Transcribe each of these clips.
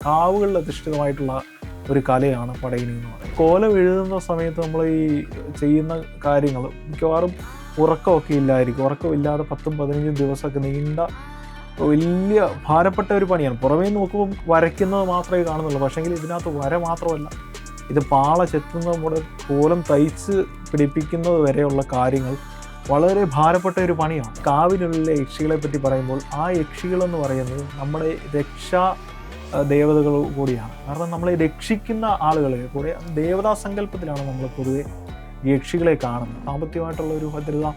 കാവുകളിൽ അധിഷ്ഠിതമായിട്ടുള്ള ഒരു കലയാണ് പടയണി എന്ന് പറയുന്നത്. കോലം എഴുതുന്ന സമയത്ത് നമ്മൾ ഈ ചെയ്യുന്ന കാര്യങ്ങൾ മിക്കവാറും ഉറക്കമൊക്കെ ഇല്ലായിരിക്കും. ഉറക്കമില്ലാതെ 10-15 ദിവസമൊക്കെ നീണ്ട വലിയ ഭാരപ്പെട്ട ഒരു പണിയാണ്. പുറമേ നോക്കുമ്പോൾ വരയ്ക്കുന്നത് മാത്രമേ കാണുന്നുള്ളൂ. പക്ഷേങ്കിൽ ഇതിനകത്ത് വര മാത്രമല്ല, ഇത് പാള ചെത്തുന്നത് മുതൽ കോലം തയ്ച്ച് പിടിപ്പിക്കുന്നത് വരെയുള്ള കാര്യങ്ങൾ വളരെ ഭാരപ്പെട്ട ഒരു പണിയാണ്. കാവിനുള്ളിലെ യക്ഷികളെ പറ്റി പറയുമ്പോൾ ആ യക്ഷികളെന്ന് പറയുന്നത് നമ്മുടെ രക്ഷാ ദേവതകൾ കൂടിയാണ്. കാരണം നമ്മളെ രക്ഷിക്കുന്ന ആളുകളെ കൂടെ ദേവതാ സങ്കല്പത്തിലാണ് നമ്മൾ പൊതുവെ യക്ഷികളെ കാണുന്നത്. സാമ്പത്തികമായിട്ടുള്ള ഒരു ഭദ്രത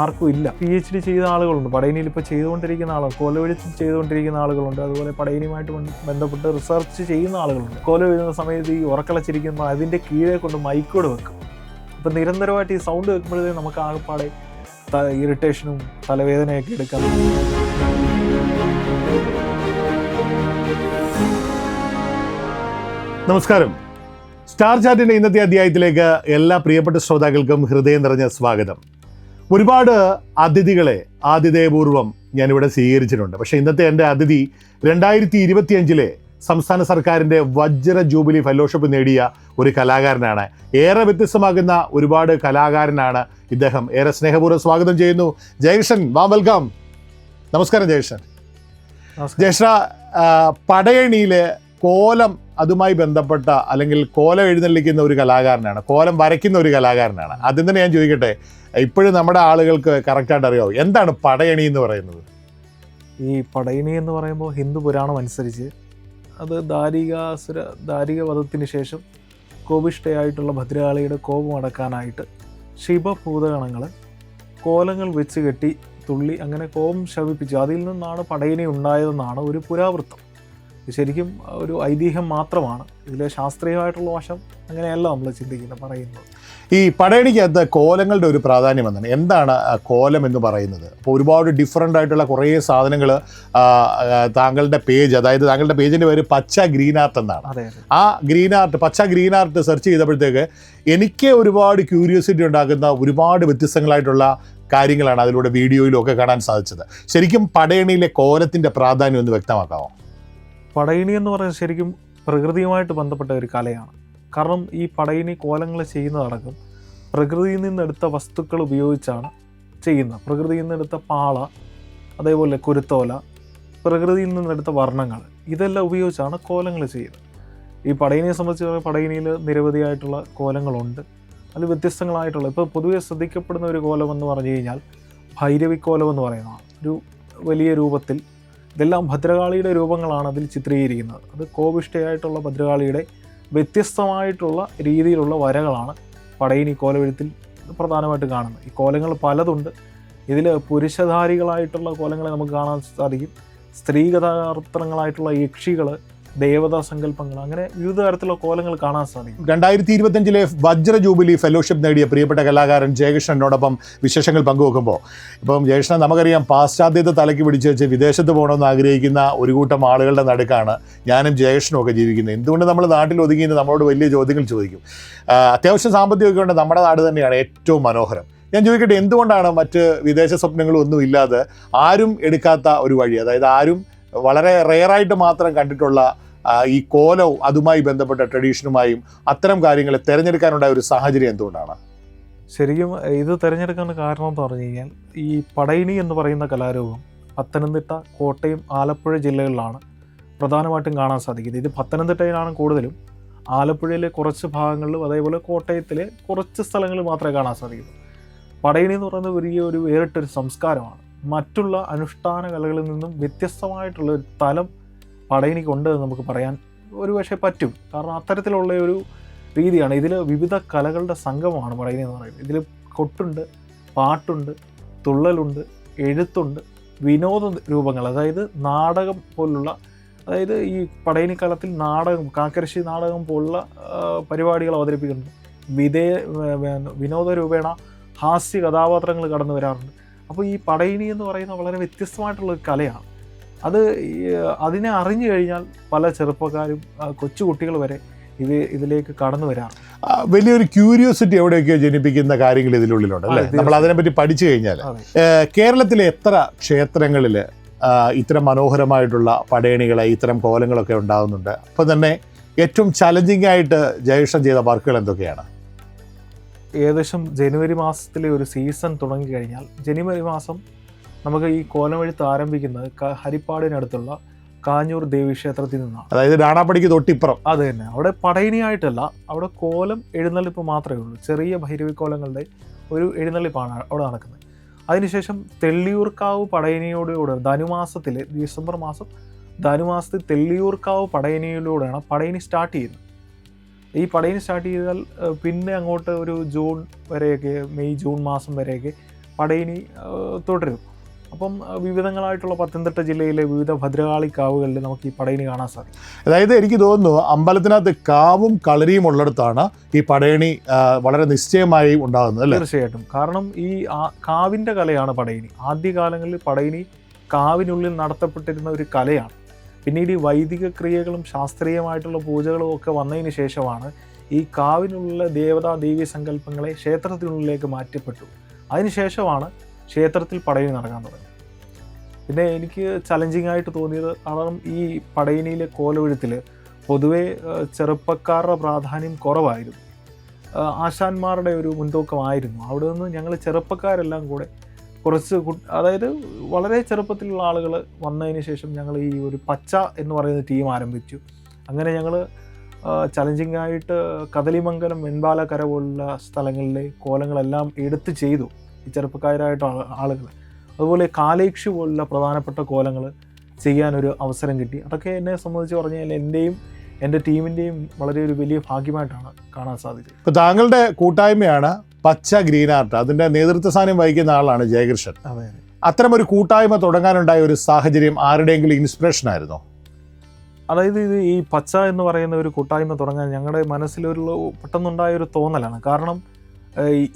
ആർക്കും ഇല്ല. PhD ചെയ്ത ആളുകളുണ്ട്, പടയണിയിൽ ഇപ്പോൾ ചെയ്തുകൊണ്ടിരിക്കുന്ന ആളുകൾ, കോലമെഴുത്ത് ചെയ്തുകൊണ്ടിരിക്കുന്ന ആളുകളുണ്ട്, അതുപോലെ പടയണിയുമായിട്ട് ബന്ധപ്പെട്ട് റിസർച്ച് ചെയ്യുന്ന ആളുകളുണ്ട്. കോലം എഴുതുന്ന സമയത്ത് ഈ ഉറക്കളച്ചിരിക്കുമ്പോൾ അതിൻ്റെ കീഴെ കൊണ്ട് മൈക്കോട് വെക്കും. അപ്പം നിരന്തരമായിട്ട് ഈ സൗണ്ട് വെക്കുമ്പോഴേ നമുക്ക് ആകെപ്പാടെ ഇറിറ്റേഷനും തലവേദനയൊക്കെ എടുക്കാൻ. നമസ്കാരം. സ്റ്റാർ ചാറ്റിൻ്റെ ഇന്നത്തെ അധ്യായത്തിലേക്ക് എല്ലാ പ്രിയപ്പെട്ട ശ്രോതാക്കൾക്കും ഹൃദയം നിറഞ്ഞ സ്വാഗതം. ഒരുപാട് അതിഥികളെ ആതിഥേയപൂർവ്വം ഞാനിവിടെ സ്വീകരിച്ചിട്ടുണ്ട്. പക്ഷേ ഇന്നത്തെ എൻ്റെ അതിഥി 2025 സംസ്ഥാന സർക്കാരിൻ്റെ വജ്ര ജൂബിലി ഫെലോഷിപ്പ് നേടിയ ഒരു കലാകാരനാണ്. ഏറെ വ്യത്യസ്തമാകുന്ന ഒരുപാട് കലാകാരനാണ് ഇദ്ദേഹം. ഏറെ സ്നേഹപൂർവ്വം സ്വാഗതം ചെയ്യുന്നു. ജയകൃഷ്ണൻ, വെൽക്കം. നമസ്കാരം ജയകൃഷ്ണൻ. ജയകൃഷ്ണ, പടയണിയിലെ കോലം അതുമായി ബന്ധപ്പെട്ട അല്ലെങ്കിൽ കോലം എഴുന്നള്ളിക്കുന്ന ഒരു കലാകാരനാണ്, കോലം വരയ്ക്കുന്ന ഒരു കലാകാരനാണ്. ആദ്യം തന്നെ ഞാൻ ചോദിക്കട്ടെ, ഇപ്പോഴും നമ്മുടെ ആളുകൾക്ക് കറക്റ്റായിട്ട് അറിയാമോ എന്താണ് പടയണി എന്ന് പറയുന്നത്? ഈ പടയണി എന്ന് പറയുമ്പോൾ ഹിന്ദു പുരാണം അനുസരിച്ച് അത് ദാരിക വധത്തിന് ശേഷം കോപിഷ്ഠയായിട്ടുള്ള ഭദ്രകാളിയുടെ കോപം അടക്കാനായിട്ട് ശിവഭൂതഗണങ്ങൾ കോലങ്ങൾ വെച്ച് കെട്ടി തുള്ളി അങ്ങനെ കോപം ശമിപ്പിച്ചു. അതിൽ നിന്നാണ് പടയണി ഉണ്ടായതെന്നാണ് ഒരു പുരാവൃത്തം. ശരിക്കും ഒരു ഐതിഹ്യം മാത്രമാണ്. ഇതിലെ ശാസ്ത്രീയമായിട്ടുള്ള വശം അങ്ങനെയല്ല നമ്മൾ ചിന്തിക്കുന്നത്, പറയുന്നത്. ഈ പടയണിക്കകത്ത് കോലങ്ങളുടെ ഒരു പ്രാധാന്യം എന്താണ്? എന്താണ് കോലം എന്ന് പറയുന്നത്? അപ്പോൾ ഒരുപാട് ഡിഫറൻ്റ് ആയിട്ടുള്ള കുറേ സാധനങ്ങൾ താങ്കളുടെ പേജ്, അതായത് താങ്കളുടെ പേജിൻ്റെ പേര് പച്ച ഗ്രീൻ ആർട്ട് എന്നാണ്. ആ പച്ച ഗ്രീൻ ആർട്ട് സെർച്ച് ചെയ്തപ്പോഴത്തേക്ക് എനിക്ക് ഒരുപാട് ക്യൂരിയോസിറ്റി ഉണ്ടാക്കുന്ന ഒരുപാട് വ്യത്യസ്തങ്ങളായിട്ടുള്ള കാര്യങ്ങളാണ് അതിലൂടെ വീഡിയോയിലും ഒക്കെ കാണാൻ സാധിച്ചത്. ശരിക്കും പടയണിയിലെ കോലത്തിൻ്റെ പ്രാധാന്യം ഒന്ന് വ്യക്തമാക്കാമോ? പടയണി എന്ന് പറയുന്നത് ശരിക്കും പ്രകൃതിയുമായിട്ട് ബന്ധപ്പെട്ട ഒരു കലയാണ്. കാരണം ഈ പടയണി കോലങ്ങൾ ചെയ്യുന്നതടക്കം പ്രകൃതിയിൽ നിന്നെടുത്ത വസ്തുക്കൾ ഉപയോഗിച്ചാണ് ചെയ്യുന്നത്. പ്രകൃതിയിൽ നിന്നെടുത്ത പാള, അതേപോലെ കുരുത്തോല, പ്രകൃതിയിൽ നിന്നെടുത്ത വർണ്ണങ്ങൾ, ഇതെല്ലാം ഉപയോഗിച്ചാണ് കോലങ്ങൾ ചെയ്യുന്നത്. ഈ പടയണിയെ സംബന്ധിച്ച് പടയണിയിൽ നിരവധിയായിട്ടുള്ള കോലങ്ങളുണ്ട്. അതിൽ വ്യത്യസ്തങ്ങളായിട്ടുള്ള, ഇപ്പോൾ പൊതുവെ ശ്രദ്ധിക്കപ്പെടുന്ന ഒരു കോലം എന്ന് പറഞ്ഞു കഴിഞ്ഞാൽ ഭൈരവിക്കോലം എന്ന് പറയുന്നതാണ്. ഒരു വലിയ രൂപത്തിൽ, ഇതെല്ലാം ഭദ്രകാളിയുടെ രൂപങ്ങളാണ് അതിൽ ചിത്രീകരിക്കുന്നത്. അത് കോപിഷ്ഠയായിട്ടുള്ള ഭദ്രകാളിയുടെ വ്യത്യസ്തമായിട്ടുള്ള രീതിയിലുള്ള വരകളാണ് പടയണി കോലമെഴുത്തിൽ പ്രധാനമായിട്ട് കാണുന്നത്. ഈ കോലങ്ങൾ പലതുണ്ട്. ഇതിൽ പുരുഷധാരികളായിട്ടുള്ള കോലങ്ങളെ നമുക്ക് കാണാൻ സാധിക്കും. സ്ത്രീ കഥാപാത്രങ്ങളായിട്ടുള്ള യക്ഷികൾ, ദേവതാ സങ്കല്പങ്ങൾ, അങ്ങനെ വിവിധ തരത്തിലുള്ള കോലങ്ങൾ കാണാൻ സാധിക്കും. 2025 വജ്ര ജൂബിലി ഫെലോഷിപ്പ് നേടിയ പ്രിയപ്പെട്ട കലാകാരൻ ജയകൃഷ്ണനോടൊപ്പം വിശേഷങ്ങൾ പങ്കുവെക്കുമ്പോൾ, ഇപ്പം ജയകൃഷ്ണൻ നമുക്കറിയാം, പാശ്ചാത്യത്തെ തലയ്ക്ക് പിടിച്ച് വെച്ച് വിദേശത്ത് പോകണമെന്ന് ആഗ്രഹിക്കുന്ന ഒരു കൂട്ടം ആളുകളുടെ നടുക്കാണ് ഞാനും ജയകൃഷ്ണനും ഒക്കെ ജീവിക്കുന്നത്. എന്തുകൊണ്ട് നമ്മൾ നാട്ടിൽ ഒതുങ്ങിയെന്ന് നമ്മളോട് വലിയ ചോദ്യങ്ങൾ ചോദിക്കും. അത്യാവശ്യം സാമ്പത്തികമൊക്കെ ഉണ്ട്, നമ്മുടെ നാട് തന്നെയാണ് ഏറ്റവും മനോഹരം. ഞാൻ ചോദിക്കട്ടെ, എന്തുകൊണ്ടാണ് മറ്റ് വിദേശ സ്വപ്നങ്ങളൊന്നും ഇല്ലാതെ ആരും എടുക്കാത്ത ഒരു വഴി, അതായത് ആരും വളരെ റെയറായിട്ട് മാത്രം കണ്ടിട്ടുള്ള ഈ കോലവും അതുമായി ബന്ധപ്പെട്ട ട്രഡീഷനുമായും അത്തരം കാര്യങ്ങളെ തിരഞ്ഞെടുക്കാനുണ്ടായ ഒരു സാഹചര്യം എന്തുകൊണ്ടാണ്? ശരിക്കും ഇത് തിരഞ്ഞെടുക്കാൻ കാരണം എന്ന് പറഞ്ഞു കഴിഞ്ഞാൽ, ഈ പടയണി എന്ന് പറയുന്ന കലാരൂപം പത്തനംതിട്ട, കോട്ടയം, ആലപ്പുഴ ജില്ലകളിലാണ് പ്രധാനമായിട്ടും കാണാൻ സാധിക്കുന്നത്. ഇത് പത്തനംതിട്ടയിലാണ് കൂടുതലും. ആലപ്പുഴയിലെ കുറച്ച് ഭാഗങ്ങളിലും അതേപോലെ കോട്ടയത്തിലെ കുറച്ച് സ്ഥലങ്ങളിൽ മാത്രമേ കാണാൻ സാധിക്കൂ. പടയണി എന്ന് പറയുന്നത് ഒരു വേറിട്ടൊരു സംസ്കാരമാണ്. മറ്റുള്ള അനുഷ്ഠാന കലകളിൽ നിന്നും വ്യത്യസ്തമായിട്ടുള്ള ഒരു തലം പടയണിക്കുണ്ട് എന്ന് നമുക്ക് പറയാൻ ഒരു പക്ഷേ പറ്റും. കാരണം അത്തരത്തിലുള്ള ഒരു രീതിയാണ്. ഇതിൽ വിവിധ കലകളുടെ സംഗമമാണ് പടയണി എന്ന് പറയുന്നത്. ഇതിൽ കൊട്ടുണ്ട്, പാട്ടുണ്ട്, തുള്ളലുണ്ട്, എഴുത്തുണ്ട്, വിനോദ രൂപങ്ങൾ, അതായത് നാടകം പോലുള്ള, അതായത് ഈ പടയണിക്കാലത്തിൽ നാടകം, കാക്കരശ്ശി നാടകം പോലുള്ള പരിപാടികൾ അവതരിപ്പിക്കുന്നുണ്ട്. വിനോദ രൂപേണ ഹാസ്യ കഥാപാത്രങ്ങൾ കടന്നു വരാറുണ്ട്. അപ്പോൾ ഈ പടയണി എന്ന് പറയുന്ന വളരെ വ്യത്യസ്തമായിട്ടുള്ളൊരു കലയാണ്. അതിനെ അറിഞ്ഞു കഴിഞ്ഞാൽ പല ചെറുപ്പക്കാരും കൊച്ചുകുട്ടികൾ വരെ ഇതിലേക്ക് കടന്നു വരാം. വലിയൊരു ക്യൂരിയോസിറ്റി എവിടെയൊക്കെയോ ജനിപ്പിക്കുന്ന കാര്യങ്ങൾ ഇതിനുള്ളിലുണ്ട് അല്ലേ? നമ്മൾ അതിനെപ്പറ്റി പഠിച്ചു കഴിഞ്ഞാൽ കേരളത്തിലെ എത്ര ക്ഷേത്രങ്ങളിൽ ഇത്തരം മനോഹരമായിട്ടുള്ള പടയണികളെ ഇത്തരം കോലങ്ങളൊക്കെ ഉണ്ടാകുന്നുണ്ട്. അപ്പം തന്നെ ഏറ്റവും ചലഞ്ചിങ് ആയിട്ട് ജയകൃഷ്ണൻ ചെയ്ത വർക്കുകൾ എന്തൊക്കെയാണ്? ഏകദേശം ജനുവരി മാസത്തിലെ ഒരു സീസൺ തുടങ്ങിക്കഴിഞ്ഞാൽ ജനുവരി മാസം നമുക്ക് ഈ കോലമെഴുത്ത് ആരംഭിക്കുന്നത് ഹരിപ്പാടിനടുത്തുള്ള കാഞ്ഞൂർ ദേവീക്ഷേത്രത്തിൽ നിന്നാണ്. അതായത് രാണാപ്പടിക്ക് തൊട്ടിപ്പുറം. അത് തന്നെ. അവിടെ പടയണിയായിട്ടല്ല, അവിടെ കോലം എഴുന്നള്ളിപ്പ് മാത്രമേ ഉള്ളൂ. ചെറിയ ഭൈരവിക്കോലങ്ങളുടെ ഒരു എഴുന്നള്ളിപ്പാണ് അവിടെ നടക്കുന്നത്. അതിനുശേഷം തെള്ളിയൂർക്കാവ് പടയണിയോടുകൂടെ ധനുമാസത്തിൽ, ഡിസംബർ മാസം ധനുമാസത്തിൽ തെള്ളിയൂർക്കാവ് പടയണിയിലൂടെയാണ് പടയണി സ്റ്റാർട്ട് ചെയ്യുന്നത്. ഈ പടയണി സ്റ്റാർട്ട് ചെയ്താൽ പിന്നെ അങ്ങോട്ട് ഒരു ജൂൺ വരെയൊക്കെ, മെയ് ജൂൺ മാസം വരെയൊക്കെ പടയണി തുടരും. അപ്പം വിവിധങ്ങളായിട്ടുള്ള പത്തനംതിട്ട ജില്ലയിലെ വിവിധ ഭദ്രകാളി കാവുകളിൽ നമുക്ക് ഈ പടയണി കാണാൻ സാധിക്കും. അതായത് എനിക്ക് തോന്നുന്നു അമ്പലത്തിനകത്ത് കാവും കളരിയും ഉള്ളിടത്താണ് ഈ പടയണി വളരെ നിശ്ചയമായി ഉണ്ടാകുന്നത്, അല്ലേ? തീർച്ചയായിട്ടും. കാരണം ഈ കാവിൻ്റെ കലയാണ് പടയണി. ആദ്യകാലങ്ങളിൽ പടയണി കാവിനുള്ളിൽ നടത്തപ്പെട്ടിരുന്ന ഒരു കലയാണ്. പിന്നീട് ഈ വൈദിക ക്രിയകളും ശാസ്ത്രീയമായിട്ടുള്ള പൂജകളും ഒക്കെ വന്നതിന് ശേഷമാണ് ഈ കാവിനുള്ള ദേവതാ ദേവീ സങ്കല്പങ്ങളെ ക്ഷേത്രത്തിനുള്ളിലേക്ക് മാറ്റപ്പെട്ടു. അതിനുശേഷമാണ് ക്ഷേത്രത്തിൽ പടയണി നടക്കാൻ തുടങ്ങി. പിന്നെ എനിക്ക് ചലഞ്ചിങ് ആയിട്ട് തോന്നിയത്, കാരണം ഈ പടയണിയിലെ കോലമെഴുത്തിൽ പൊതുവെ ചെറുപ്പക്കാരുടെ പ്രാധാന്യം കുറവായിരുന്നു. ആശാന്മാരുടെ ഒരു മുൻതൂക്കമായിരുന്നു. അവിടെ നിന്ന് ഞങ്ങൾ ചെറുപ്പക്കാരെല്ലാം കൂടെ കുറച്ച് അതായത് വളരെ ചെറുപ്പത്തിലുള്ള ആളുകൾ വന്നതിന് ശേഷം ഞങ്ങൾ ഈ ഒരു പച്ച എന്ന് പറയുന്ന ടീം ആരംഭിച്ചു. അങ്ങനെ ഞങ്ങൾ ചലഞ്ചിങ് ആയിട്ട് കദളിമംഗലം, വെൺപാലക്കര പോലുള്ള സ്ഥലങ്ങളിലെ കോലങ്ങളെല്ലാം എടുത്ത് ചെയ്തു ഈ ചെറുപ്പക്കാരായിട്ട് ആളുകൾ. അതുപോലെ കാലേക്ഷി പോലുള്ള പ്രധാനപ്പെട്ട കോലങ്ങൾ ചെയ്യാനൊരു അവസരം കിട്ടി. അതൊക്കെ എന്നെ സംബന്ധിച്ച് പറഞ്ഞാൽ എൻ്റെയും എൻ്റെ ടീമിൻ്റെയും വളരെ ഒരു വലിയ ഭാഗ്യമായിട്ടാണ് കാണാൻ സാധിച്ചത്. ഇപ്പോൾ താങ്കളുടെ കൂട്ടായ്മയാണ് പച്ച ഗ്രീൻ ആർട്ട്. അതിൻ്റെ നേതൃത്വ സ്ഥാനം വഹിക്കുന്ന ആളാണ് ജയകൃഷ്ണൻ. അതെ. അത്തരമൊരു കൂട്ടായ്മ തുടങ്ങാനുണ്ടായ ഒരു സാഹചര്യം ആരുടെയെങ്കിലും ഇൻസ്പിറേഷൻ ആയിരുന്നോ? അതായത് ഇത് ഈ പച്ച എന്ന് പറയുന്ന ഒരു കൂട്ടായ്മ തുടങ്ങാൻ ഞങ്ങളുടെ മനസ്സിലൊരു പെട്ടെന്നുണ്ടായ ഒരു തോന്നലാണ്. കാരണം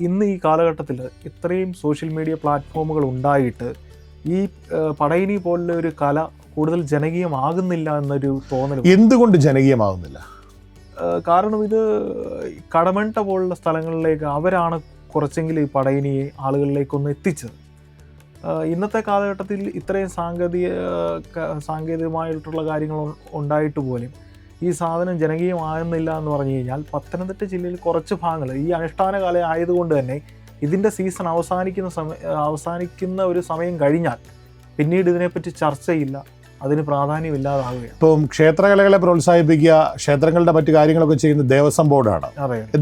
ഇന്ന് ഈ കാലഘട്ടത്തിൽ ഇത്രയും സോഷ്യൽ മീഡിയ പ്ലാറ്റ്ഫോമുകൾ ഉണ്ടായിട്ട് ഈ പടയണി പോലുള്ള ഒരു കല കൂടുതൽ ജനകീയമാകുന്നില്ല എന്നൊരു തോന്നൽ. എന്തുകൊണ്ട് ജനകീയമാകുന്നില്ല? കാരണം ഇത് കടമണ്ട പോലുള്ള സ്ഥലങ്ങളിലേക്ക് അവരാണ് കുറച്ചെങ്കിലും ഈ പടയണിയെ ആളുകളിലേക്കൊന്ന് എത്തിച്ചത്. ഇന്നത്തെ കാലഘട്ടത്തിൽ ഇത്രയും സാങ്കേതികമായിട്ടുള്ള കാര്യങ്ങൾ ഉണ്ടായിട്ട് പോലും ഈ സാധനം ജനകീയമാകുന്നില്ല എന്ന് പറഞ്ഞു കഴിഞ്ഞാൽ പത്തനംതിട്ട ജില്ലയിൽ കുറച്ച് ഭാഗങ്ങൾ ഈ അനുഷ്ഠാന കല ആയതുകൊണ്ട് തന്നെ ഇതിൻ്റെ സീസൺ അവസാനിക്കുന്ന ഒരു സമയം കഴിഞ്ഞാൽ പിന്നീട് ഇതിനെപ്പറ്റി ചർച്ചയില്ല, അതിന് പ്രാധാന്യമില്ലാതാവുകയാണ്. ഇപ്പം ക്ഷേത്രകലകളെ പ്രോത്സാഹിപ്പിക്കുക, ക്ഷേത്രങ്ങളുടെ മറ്റു കാര്യങ്ങളൊക്കെ ചെയ്യുന്ന ദേവസ്വം ബോർഡാണ്.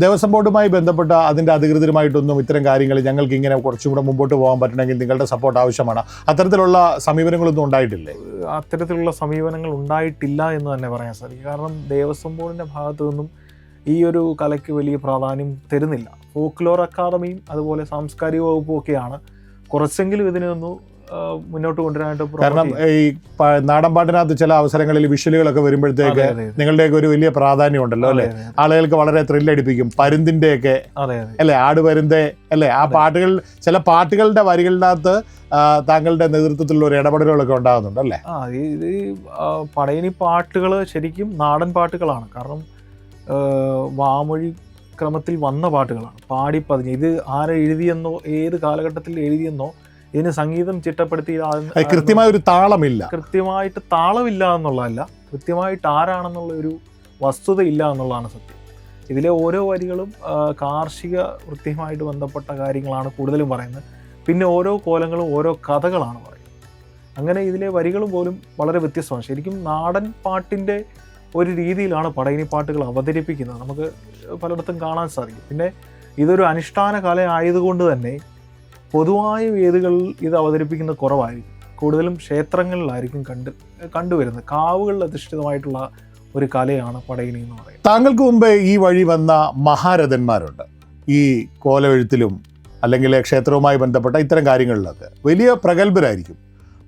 ദേവസ്വം ബോർഡുമായി ബന്ധപ്പെട്ട അതിൻ്റെ അധികൃതരുമായിട്ടൊന്നും ഇത്തരം കാര്യങ്ങൾ ഞങ്ങൾക്ക് ഇങ്ങനെ കുറച്ചും കൂടെ മുമ്പോട്ട് പോകാൻ പറ്റണമെങ്കിൽ നിങ്ങളുടെ സപ്പോർട്ട് ആവശ്യമാണ്, അത്തരത്തിലുള്ള സമീപനങ്ങളൊന്നും ഉണ്ടായിട്ടില്ലേ? അത്തരത്തിലുള്ള സമീപനങ്ങൾ ഉണ്ടായിട്ടില്ല എന്ന് തന്നെ പറയാൻ സാധിക്കും. കാരണം ദേവസ്വം ബോർഡിൻ്റെ ഭാഗത്തു നിന്നും ഈ ഒരു കലയ്ക്ക് വലിയ പ്രാധാന്യം തരുന്നില്ല. ഫോക്ലോർ അക്കാദമിയും അതുപോലെ സാംസ്കാരിക വകുപ്പും ഒക്കെയാണ് കുറച്ചെങ്കിലും ഇതിനൊന്ന് മുന്നോട്ട് കൊണ്ടുവരാനായിട്ട്. കാരണം ഈ നാടൻ പാട്ടിനകത്ത് ചില അവസരങ്ങളിൽ വിഷ്വലുകളൊക്കെ വരുമ്പോഴത്തേക്ക് നിങ്ങളുടെയൊക്കെ ഒരു വലിയ പ്രാധാന്യം ഉണ്ടല്ലോ, അല്ലെ? ആളുകൾക്ക് വളരെ ത്രില്ലടിപ്പിക്കും. പരുന്തിൻ്റെയൊക്കെ അല്ലെ, ആട് പരുന്ത് അല്ലെ, ആ പാട്ടുകൾ, ചില പാട്ടുകളുടെ വരികളിനകത്ത് താങ്കളുടെ നേതൃത്വത്തിലുള്ള ഒരു ഇടപെടലുകളൊക്കെ ഉണ്ടാകുന്നുണ്ട്, അല്ലേ? ഇത് പടയണി പാട്ടുകൾ ശരിക്കും നാടൻ പാട്ടുകളാണ്. കാരണം വാമൊഴി ക്രമത്തിൽ വന്ന പാട്ടുകളാണ്, പാടിപ്പതിഞ്ഞ്. ഇത് ആരെഴുതിയെന്നോ ഏത് കാലഘട്ടത്തിൽ എഴുതിയെന്നോ ഇതിന് സംഗീതം ചിട്ടപ്പെടുത്തി കൃത്യമായ ഒരു താളമില്ല, കൃത്യമായിട്ട് താളമില്ല എന്നുള്ളതല്ല, കൃത്യമായിട്ട് ആരാണെന്നുള്ള ഒരു വസ്തുത ഇല്ല എന്നുള്ളതാണ് സത്യം. ഇതിലെ ഓരോ വരികളും കാർഷിക വൃത്തിയുമായിട്ട് ബന്ധപ്പെട്ട കാര്യങ്ങളാണ് കൂടുതലും പറയുന്നത്. പിന്നെ ഓരോ കോലങ്ങളും ഓരോ കഥകളാണ് പറയുന്നത്. അങ്ങനെ ഇതിലെ വരികൾ പോലും വളരെ വ്യത്യസ്തമാണ്. ശരിക്കും നാടൻ പാട്ടിൻ്റെ ഒരു രീതിയിലാണ് പടയണി പാട്ടുകൾ അവതരിപ്പിക്കുന്നത്, നമുക്ക് പലയിടത്തും കാണാൻ സാധിക്കും. പിന്നെ ഇതൊരു അനുഷ്ഠാന കല ആയതുകൊണ്ട് തന്നെ പൊതുവായ വേദികളിൽ ഇത് അവതരിപ്പിക്കുന്നത് കുറവായിരിക്കും. കൂടുതലും ക്ഷേത്രങ്ങളിലായിരിക്കും കണ്ടുവരുന്നത്. കാവുകളിൽ അധിഷ്ഠിതമായിട്ടുള്ള ഒരു കലയാണ് പടയണി എന്ന് പറയുന്നത്. താങ്കൾക്ക് മുമ്പേ ഈ വഴി വന്ന മഹാരഥന്മാരുണ്ട് ഈ കോലമെഴുത്തിലും അല്ലെങ്കിൽ ക്ഷേത്രവുമായി ബന്ധപ്പെട്ട ഇത്തരം കാര്യങ്ങളിലൊക്കെ വലിയ പ്രഗത്ഭരായിരിക്കും.